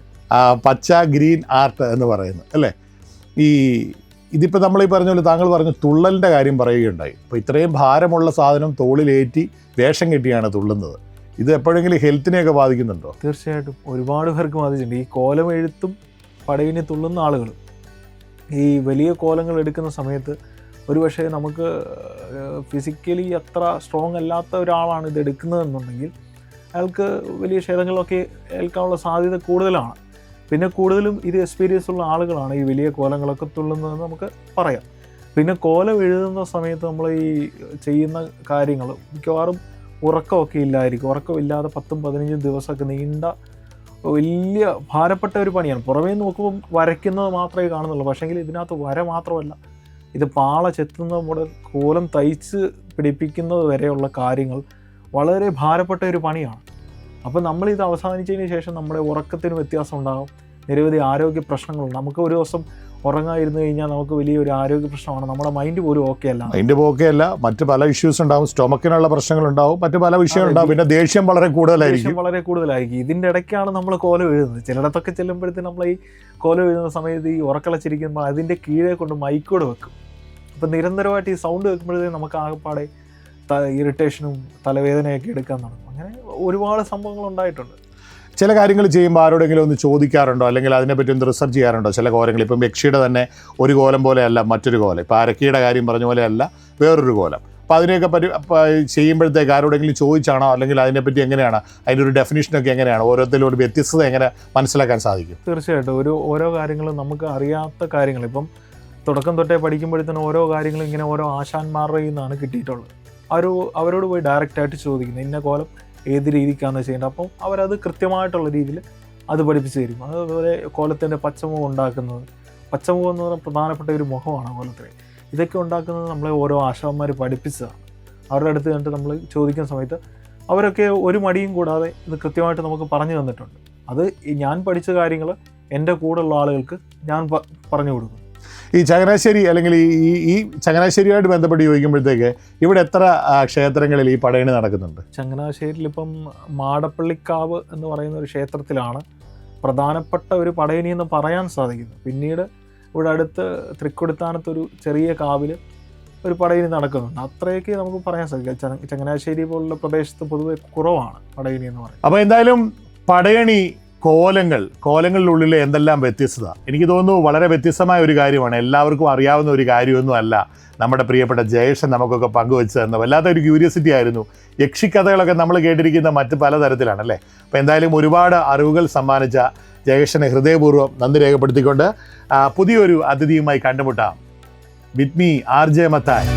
പച്ച ഗ്രീൻ ആർട്ട് എന്ന് പറയുന്നത് അല്ലേ. ഇതിപ്പോൾ നമ്മൾ ഈ പറഞ്ഞ പോലെ താങ്കൾ പറഞ്ഞു തുള്ളലിൻ്റെ കാര്യം പറയുകയുണ്ടായി. അപ്പോൾ ഇത്രയും ഭാരമുള്ള സാധനം തോളിലേറ്റി വേഷം കെട്ടിയാണ് തുള്ളുന്നത്. ഇത് എപ്പോഴെങ്കിലും ഹെൽത്തിനെയൊക്കെ ബാധിക്കുന്നുണ്ടോ? തീർച്ചയായിട്ടും ഒരുപാട് പേർക്ക് ബാധിച്ചിട്ടുണ്ട്. ഈ കോലം എഴുത്തും പടയണി തുള്ളുന്ന ആളുകളും ഈ വലിയ കോലങ്ങൾ എടുക്കുന്ന സമയത്ത് ഒരുപക്ഷെ നമുക്ക് ഫിസിക്കലി അത്ര സ്ട്രോങ് അല്ലാത്ത ഒരാളാണ് ഇത് എടുക്കുന്നതെന്നുണ്ടെങ്കിൽ അയാൾക്ക് വലിയ ക്ഷതങ്ങളൊക്കെ ഏൽക്കാനുള്ള സാധ്യത കൂടുതലാണ്. പിന്നെ കൂടുതലും ഇത് എക്സ്പീരിയൻസ് ഉള്ള ആളുകളാണ് ഈ വലിയ കോലങ്ങളൊക്കെ തുള്ളുന്നതെന്ന് നമുക്ക് പറയാം. പിന്നെ കോലം എഴുതുന്ന സമയത്ത് നമ്മൾ ഈ ചെയ്യുന്ന കാര്യങ്ങൾ മിക്കവാറും ഉറക്കമൊക്കെ ഇല്ലായിരിക്കും. ഉറക്കമില്ലാതെ 10-15 ദിവസമൊക്കെ നീണ്ട വലിയ ഭാരപ്പെട്ട ഒരു പണിയാണ്. പുറമേ നോക്കുമ്പോൾ വരയ്ക്കുന്നത് മാത്രമേ കാണുന്നുള്ളൂ. പക്ഷേങ്കിൽ ഇതിനകത്ത് വര മാത്രമല്ല, ഇത് പാള ചെത്തുന്ന മുതൽ കോലം തയ്ച്ച് പിടിപ്പിക്കുന്നത് വരെയുള്ള കാര്യങ്ങൾ വളരെ ഭാരപ്പെട്ട ഒരു പണിയാണ്. അപ്പോൾ നമ്മളിത് അവസാനിച്ചതിന് ശേഷം നമ്മുടെ ഉറക്കത്തിന് വ്യത്യാസം ഉണ്ടാകും, നിരവധി ആരോഗ്യ പ്രശ്നങ്ങളുണ്ട്. നമുക്ക് ഒരു ദിവസം ഉറങ്ങാതിരുന്നു കഴിഞ്ഞാൽ നമുക്ക് വലിയൊരു ആരോഗ്യ പ്രശ്നമാണ്. നമ്മുടെ മൈൻഡ് പോലും ഓക്കെ അല്ല, മറ്റ് പല ഇഷ്യൂസ് ഉണ്ടാവും, സ്റ്റൊമക്കിനുള്ള പ്രശ്നങ്ങളുണ്ടാവും, മറ്റ് പല വിഷയങ്ങളുണ്ടാവും. പിന്നെ ദേഷ്യം വളരെ കൂടുതലായിരിക്കും. ഇതിൻ്റെ ഇടയ്ക്കാണ് നമ്മൾ കോലം എഴുതുന്നത്. ചിലയിടത്തൊക്കെ ചെല്ലുമ്പോഴത്തേന് നമ്മൾ ഈ കോലം എഴുതുന്ന സമയത്ത് ഈ ഉറക്കളച്ചിരിക്കുമ്പോൾ അതിൻ്റെ കീഴെ കൊണ്ട് മൈക്കോട് വെക്കും. അപ്പം നിരന്തരമായിട്ട് ഈ സൗണ്ട് വെക്കുമ്പോഴത്തേക്കും നമുക്ക് ആകെപ്പാടെ ഇറിറ്റേഷനും തലവേദനയൊക്കെ എടുക്കാൻ തുടങ്ങും. അങ്ങനെ ഒരുപാട് സംഭവങ്ങൾ ഉണ്ടായിട്ടുണ്ട്. ചില കാര്യങ്ങൾ ചെയ്യുമ്പോൾ ആരോടെങ്കിലും ഒന്ന് ചോദിക്കാറുണ്ടോ, അല്ലെങ്കിൽ അതിനെപ്പറ്റി ഒന്ന് റിസർച്ച് ചെയ്യാറുണ്ടോ? ചില കോലങ്ങൾ ഇപ്പം യക്ഷിയുടെ തന്നെ ഒരു കോലം പോലെയല്ല മറ്റൊരു കോലം, ഇപ്പോൾ അരക്കിയുടെ കാര്യം പറഞ്ഞ പോലെയല്ല വേറൊരു കോലം. അപ്പോൾ അതിനെയൊക്കെ പറ്റി ചെയ്യുമ്പോഴത്തേക്ക് ആരോടെങ്കിലും ചോദിച്ചാണോ, അല്ലെങ്കിൽ അതിനെപ്പറ്റി എങ്ങനെയാണ്, അതിൻ്റെ ഒരു ഡെഫിനിഷനൊക്കെ എങ്ങനെയാണ്, ഓരോരുത്തരും ഒരു വ്യത്യസ്തത എങ്ങനെ മനസ്സിലാക്കാൻ സാധിക്കും? തീർച്ചയായിട്ടും ഓരോ കാര്യങ്ങളും നമുക്ക് അറിയാത്ത കാര്യങ്ങൾ. ഇപ്പം തുടക്കം തൊട്ടേ പഠിക്കുമ്പോഴത്തേനും ഓരോ കാര്യങ്ങളും ഇങ്ങനെ ഓരോ ആശാന്മാരുടെ നിന്നാണ് കിട്ടിയിട്ടുള്ളത്. അവരോട് പോയി ഡയറക്റ്റായിട്ട് ചോദിക്കുന്നത് ഇന്ന കോലം ഏത് രീതിക്കാണ് ചെയ്യേണ്ടത്. അപ്പം അവരത് കൃത്യമായിട്ടുള്ള രീതിയിൽ അത് പഠിപ്പിച്ച് തരും. അതുപോലെ കോലത്തിൻ്റെ പച്ചമുഖം ഉണ്ടാക്കുന്നത്, പച്ചമുഖം എന്ന് പറഞ്ഞാൽ പ്രധാനപ്പെട്ട ഒരു മുഖമാണ് കോലത്തിൽ. ഇതൊക്കെ ഉണ്ടാക്കുന്നത് നമ്മളെ ഓരോ ആശാന്മാർ പഠിപ്പിച്ചതാണ്. അവരുടെ അടുത്ത് കണ്ടിട്ട് നമ്മൾ ചോദിക്കുന്ന സമയത്ത് അവരൊക്കെ ഒരു മടിയും കൂടാതെ ഇത് കൃത്യമായിട്ട് നമുക്ക് പറഞ്ഞു തന്നിട്ടുണ്ട്. അത് ഞാൻ പഠിച്ച കാര്യങ്ങൾ എൻ്റെ കൂടെയുള്ള ആളുകൾക്ക് ഞാൻ പറഞ്ഞു കൊടുക്കും. ഈ ചങ്ങനാശ്ശേരി അല്ലെങ്കിൽ ഈ ചങ്ങനാശ്ശേരിയുമായിട്ട് ബന്ധപ്പെട്ട് ചോദിക്കുമ്പോഴത്തേക്ക് ഇവിടെ എത്ര ക്ഷേത്രങ്ങളിൽ ഈ പടയണി നടക്കുന്നുണ്ട്? ചങ്ങനാശ്ശേരിയിൽ ഇപ്പം മാടപ്പള്ളിക്കാവ് എന്ന് പറയുന്ന ഒരു ക്ഷേത്രത്തിലാണ് പ്രധാനപ്പെട്ട ഒരു പടയണി എന്ന് പറയാൻ സാധിക്കുന്നത്. പിന്നീട് ഇവിടെ അടുത്ത് തൃക്കൊടിത്താനത്തൊരു ചെറിയ കാവിൽ ഒരു പടയണി നടക്കുന്നുണ്ട്. അത്രയൊക്കെ നമുക്ക് പറയാൻ സാധിക്കും. ചങ്ങനാശ്ശേരി പോലുള്ള പ്രദേശത്ത് പൊതുവെ കുറവാണ് പടയണി എന്ന് പറയുന്നത്. അപ്പോൾ എന്തായാലും പടയണി കോലങ്ങളിലുള്ളിൽ എന്തെല്ലാം വ്യത്യസ്തത, എനിക്ക് തോന്നുന്നു വളരെ വ്യത്യസ്തമായ ഒരു കാര്യമാണ്. എല്ലാവർക്കും അറിയാവുന്ന ഒരു കാര്യമൊന്നും അല്ല നമ്മുടെ പ്രിയപ്പെട്ട ജയേഷൻ നമുക്കൊക്കെ പങ്കുവെച്ച് തന്ന വല്ലാത്ത ഒരു ക്യൂരിയോസിറ്റി ആയിരുന്നു. യക്ഷിക്കഥകളൊക്കെ നമ്മൾ കേട്ടിരിക്കുന്ന മറ്റ് പലതരത്തിലാണല്ലേ. അപ്പോൾ എന്തായാലും ഒരുപാട് അറിവുകൾ സമ്മാനിച്ച ജയേഷനെ ഹൃദയപൂർവ്വം നന്ദി രേഖപ്പെടുത്തിക്കൊണ്ട് പുതിയൊരു അതിഥിയുമായി കണ്ടുമുട്ടാം. With me RJ Mathai.